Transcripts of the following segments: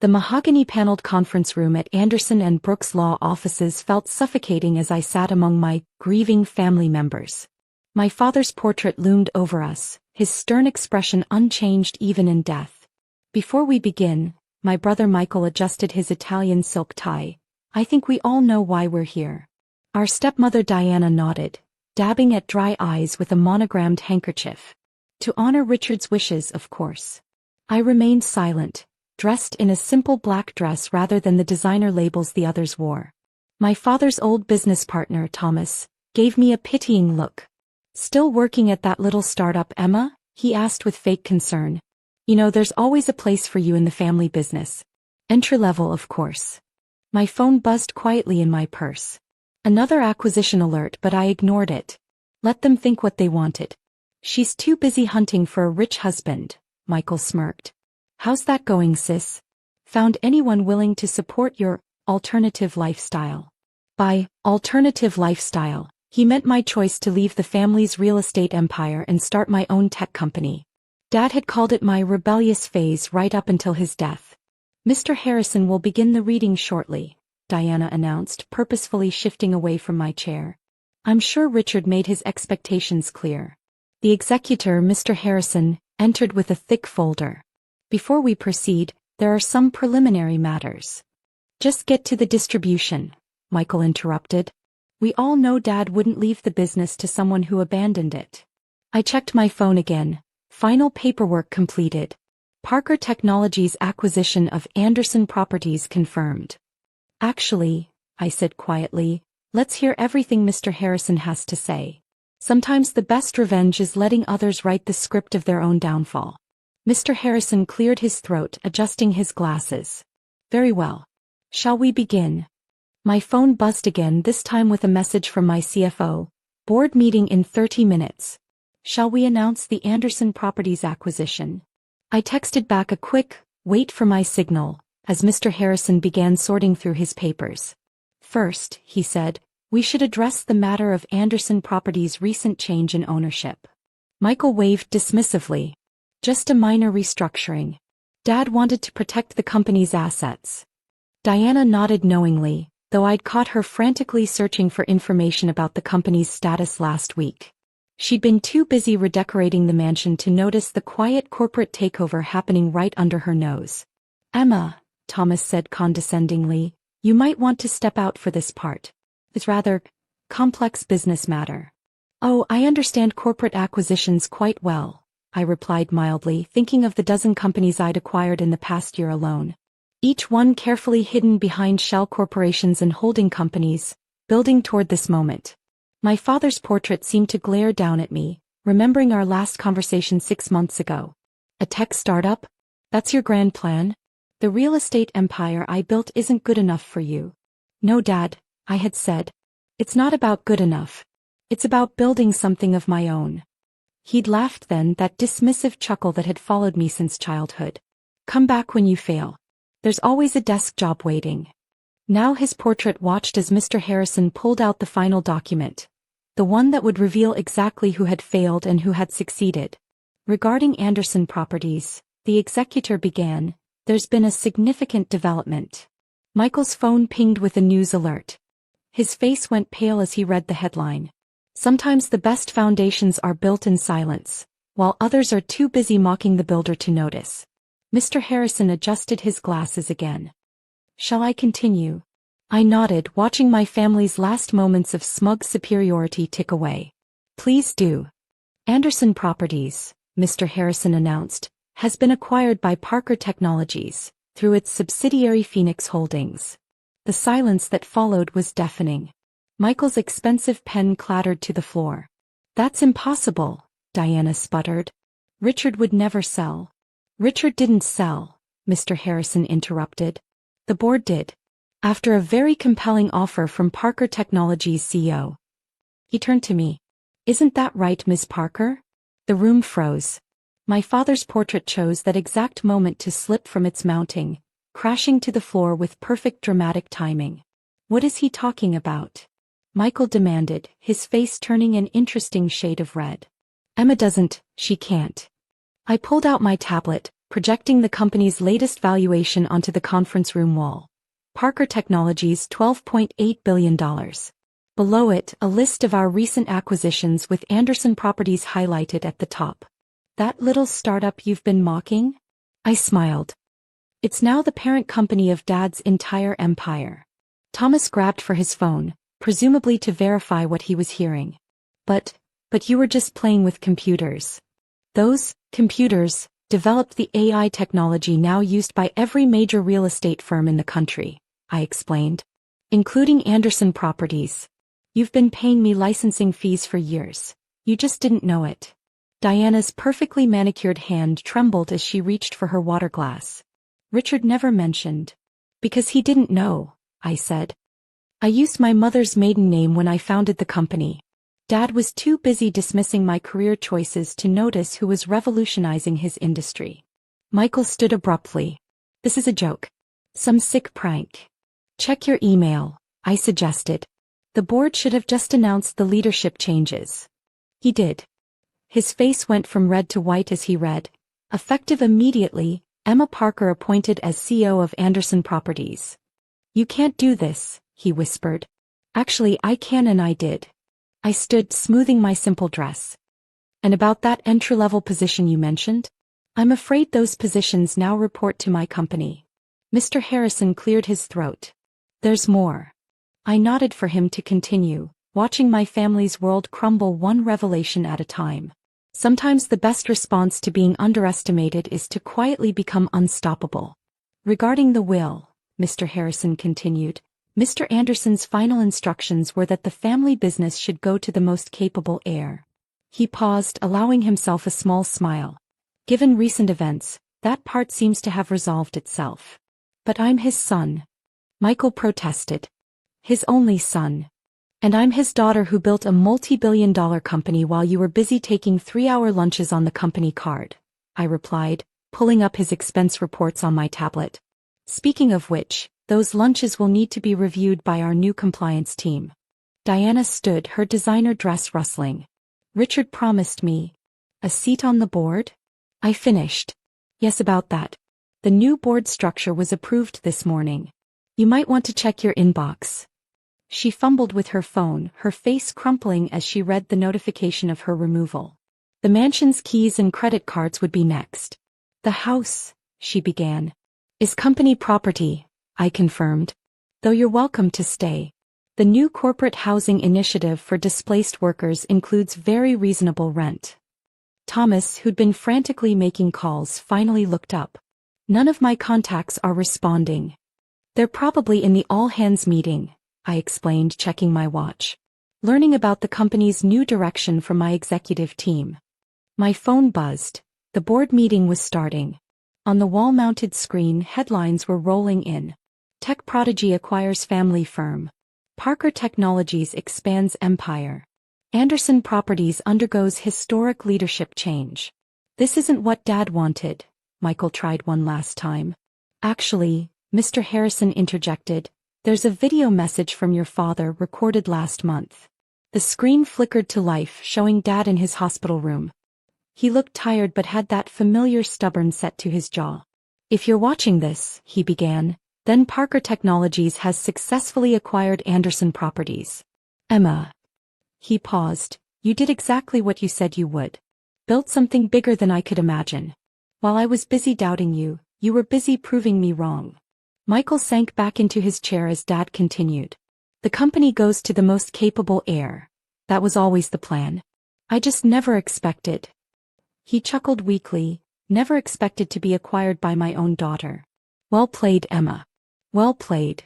The mahogany-paneled conference room at Anderson and Brooks law offices felt suffocating as I sat among my grieving family members. My father's portrait loomed over us, his stern expression unchanged even in death. Before we begin, my brother Michael adjusted his Italian silk tie. I think we all know why we're here. Our stepmother Diana nodded, dabbing at dry eyes with a monogrammed handkerchief. To honor Richard's wishes, of course. I remained silent, dressed in a simple black dress rather than the designer labels the others wore. My father's old business partner, Thomas, gave me a pitying look. "Still working at that little startup, Emma?" he asked with fake concern. "You know, there's always a place for you in the family business. Entry-level, of course." My phone buzzed quietly in my purse. Another acquisition alert, but I ignored it. Let them think what they wanted. "She's too busy hunting for a rich husband," Michael smirked. "How's that going, sis? Found anyone willing to support your alternative lifestyle?" By alternative lifestyle, he meant my choice to leave the family's real estate empire and start my own tech company. Dad had called it my rebellious phase right up until his death. "Mr. Harrison will begin the reading shortly," Diana announced, purposefully shifting away from my chair. I'm sure Richard made his expectations clear. The executor, Mr. Harrison, entered with a thick folder. "Before we proceed, there are some preliminary matters." "Just get to the distribution," Michael interrupted. "We all know Dad wouldn't leave the business to someone who abandoned it." I checked my phone again. Final paperwork completed. Parker Technologies' acquisition of Anderson Properties confirmed. "Actually," I said quietly, "let's hear everything Mr. Harrison has to say. Sometimes the best revenge is letting others write the script of their own downfall." Mr. Harrison cleared his throat, adjusting his glasses. "Very well. Shall we begin?" My phone buzzed again, this time with a message from my CFO. "Board meeting in 30 minutes. Shall we announce the Anderson Properties acquisition?" I texted back a quick, "Wait for my signal," as Mr. Harrison began sorting through his papers. "First," he said, "we should address the matter of Anderson Properties' recent change in ownership." Michael waved dismissively. "Just a minor restructuring. Dad wanted to protect the company's assets." Diana nodded knowingly, though I'd caught her frantically searching for information about the company's status last week. She'd been too busy redecorating the mansion to notice the quiet corporate takeover happening right under her nose. "Emma," Thomas said condescendingly, "you might want to step out for this part. It's rather complex business matter." "Oh, I understand corporate acquisitions quite well," I replied mildly, thinking of the dozen companies I'd acquired in the past year alone. Each one carefully hidden behind shell corporations and holding companies, building toward this moment. My father's portrait seemed to glare down at me, remembering our last conversation 6 months ago. "A tech startup? That's your grand plan? The real estate empire I built isn't good enough for you." "No, Dad," I had said. "It's not about good enough. It's about building something of my own." He'd laughed then, that dismissive chuckle that had followed me since childhood. "Come back when you fail. There's always a desk job waiting." Now his portrait watched as Mr. Harrison pulled out the final document. The one that would reveal exactly who had failed and who had succeeded. "Regarding Anderson Properties," the executor began, "there's been a significant development." Michael's phone pinged with a news alert. His face went pale as he read the headline. "Sometimes the best foundations are built in silence, while others are too busy mocking the builder to notice." Mr. Harrison adjusted his glasses again. "Shall I continue?" I nodded, watching my family's last moments of smug superiority tick away. "Please do." "Anderson Properties," Mr. Harrison announced, "has been acquired by Parker Technologies, through its subsidiary Phoenix Holdings." The silence that followed was deafening. Michael's expensive pen clattered to the floor. "That's impossible," Diana sputtered. "Richard would never sell." "Richard didn't sell," Mr. Harrison interrupted. "The board did. After a very compelling offer from Parker Technologies' CEO. He turned to me. "Isn't that right, Ms. Parker?" The room froze. My father's portrait chose that exact moment to slip from its mounting, crashing to the floor with perfect dramatic timing. "What is he talking about?" Michael demanded, his face turning an interesting shade of red. "Emma doesn't, she can't." I pulled out my tablet, projecting the company's latest valuation onto the conference room wall. Parker Technologies $12.8 billion. Below it, a list of our recent acquisitions with Anderson Properties highlighted at the top. That little startup you've been mocking? I smiled. It's now the parent company of Dad's entire empire. Thomas grabbed for his phone, presumably to verify what he was hearing. But you were just playing with computers. Those computers developed the AI technology now used by every major real estate firm in the country, I explained. Including Anderson Properties. You've been paying me licensing fees for years. You just didn't know it. Diana's perfectly manicured hand trembled as she reached for her water glass. Richard never mentioned. Because he didn't know, I said. I used my mother's maiden name when I founded the company. Dad was too busy dismissing my career choices to notice who was revolutionizing his industry. Michael stood abruptly. This is a joke. Some sick prank. Check your email, I suggested. The board should have just announced the leadership changes. He did. His face went from red to white as he read. Effective immediately, Emma Parker appointed as CEO of Anderson Properties. You can't do this, he whispered. Actually, I can and I did. I stood smoothing my simple dress. And about that entry-level position you mentioned? I'm afraid those positions now report to my company. Mr. Harrison cleared his throat. There's more. I nodded for him to continue, watching my family's world crumble one revelation at a time. Sometimes the best response to being underestimated is to quietly become unstoppable. Regarding the will, Mr. Harrison continued, Mr. Anderson's final instructions were that the family business should go to the most capable heir. He paused, allowing himself a small smile. Given recent events, that part seems to have resolved itself. But I'm his son. Michael protested. His only son. And I'm his daughter who built a multi-billion-dollar company while you were busy taking 3-hour lunches on the company card, I replied, pulling up his expense reports on my tablet. Speaking of which, those lunches will need to be reviewed by our new compliance team. Diana stood, her designer dress rustling. Richard promised me a seat on the board? I finished. Yes, about that. The new board structure was approved this morning. You might want to check your inbox. She fumbled with her phone, her face crumpling as she read the notification of her removal. The mansion's keys and credit cards would be next. The house, she began, is company property, I confirmed. Though you're welcome to stay. The new corporate housing initiative for displaced workers includes very reasonable rent. Thomas, who'd been frantically making calls, finally looked up. None of my contacts are responding. They're probably in the all-hands meeting, I explained, checking my watch. Learning about the company's new direction from my executive team. My phone buzzed. The board meeting was starting. On the wall-mounted screen, headlines were rolling in. Tech prodigy acquires family firm. Parker Technologies expands empire. Anderson Properties undergoes historic leadership change. This isn't what Dad wanted, Michael tried one last time. Actually, Mr. Harrison interjected, there's a video message from your father recorded last month. The screen flickered to life, showing Dad in his hospital room. He looked tired but had that familiar stubborn set to his jaw. If you're watching this, he began, then Parker Technologies has successfully acquired Anderson Properties. Emma. He paused. You did exactly what you said you would. Built something bigger than I could imagine. While I was busy doubting you, you were busy proving me wrong. Michael sank back into his chair as Dad continued. The company goes to the most capable heir. That was always the plan. I just never expected. He chuckled weakly, never expected to be acquired by my own daughter. Well played, Emma. Well played.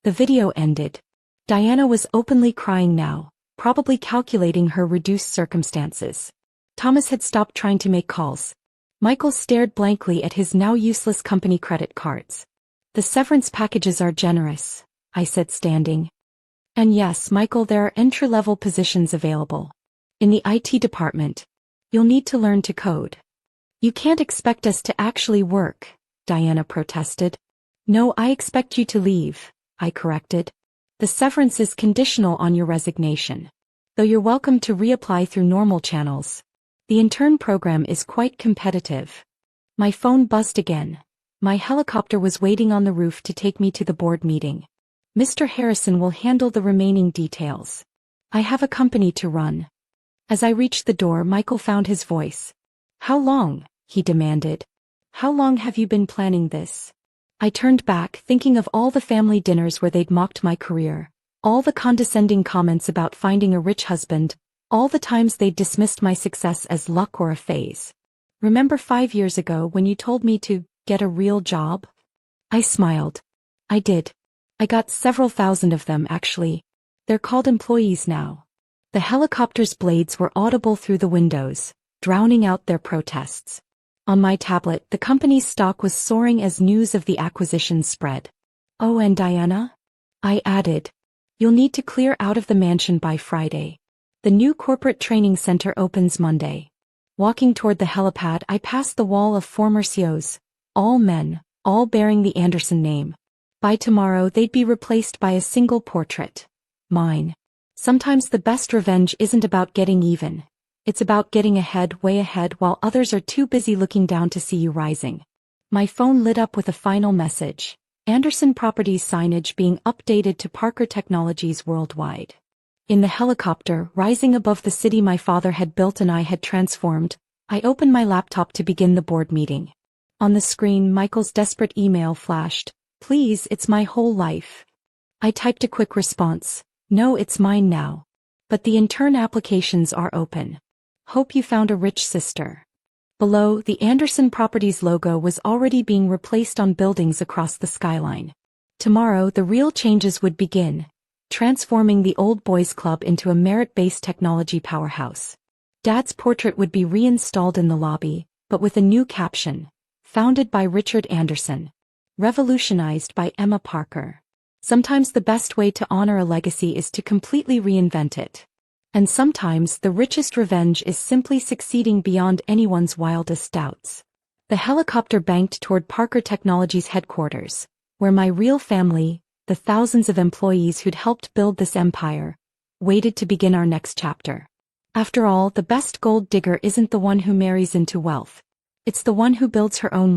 The video ended. Diana was openly crying now, probably calculating her reduced circumstances. Thomas had stopped trying to make calls. Michael stared blankly at his now useless company credit cards. The severance packages are generous, I said, standing. And yes, Michael, there are entry-level positions available. In the IT department. You'll need to learn to code. You can't expect us to actually work, Diana protested. No, I expect you to leave, I corrected. The severance is conditional on your resignation. Though you're welcome to reapply through normal channels. The intern program is quite competitive. My phone buzzed again. My helicopter was waiting on the roof to take me to the board meeting. Mr. Harrison will handle the remaining details. I have a company to run. As I reached the door, Michael found his voice. How long? He demanded. How long have you been planning this? I turned back, thinking of all the family dinners where they'd mocked my career, all the condescending comments about finding a rich husband, all the times they'd dismissed my success as luck or a phase. Remember 5 years ago when you told me to get a real job? I smiled. I did. I got several thousand of them, actually. They're called employees now. The helicopter's blades were audible through the windows, drowning out their protests. On my tablet, the company's stock was soaring as news of the acquisition spread. Oh, and Diana? I added. You'll need to clear out of the mansion by Friday. The new corporate training center opens Monday. Walking toward the helipad, I passed the wall of former CEOs, all men, all bearing the Anderson name. By tomorrow, they'd be replaced by a single portrait. Mine. Sometimes the best revenge isn't about getting even. It's about getting ahead, way ahead, while others are too busy looking down to see you rising. My phone lit up with a final message. Anderson Properties signage being updated to Parker Technologies worldwide. In the helicopter, rising above the city my father had built and I had transformed, I opened my laptop to begin the board meeting. On the screen, Michael's desperate email flashed. Please, it's my whole life. I typed a quick response. No, it's mine now. But the intern applications are open. Hope you found a rich sister. Below, the Anderson Properties logo was already being replaced on buildings across the skyline. Tomorrow, the real changes would begin, transforming the old boys club into a merit-based technology powerhouse. Dad's portrait would be reinstalled in the lobby, but with a new caption. Founded by Richard Anderson. Revolutionized by Emma Parker. Sometimes the best way to honor a legacy is to completely reinvent it. And sometimes the richest revenge is simply succeeding beyond anyone's wildest doubts. The helicopter banked toward Parker Technologies headquarters, where my real family, the thousands of employees who'd helped build this empire, waited to begin our next chapter. After all, the best gold digger isn't the one who marries into wealth. It's the one who builds her own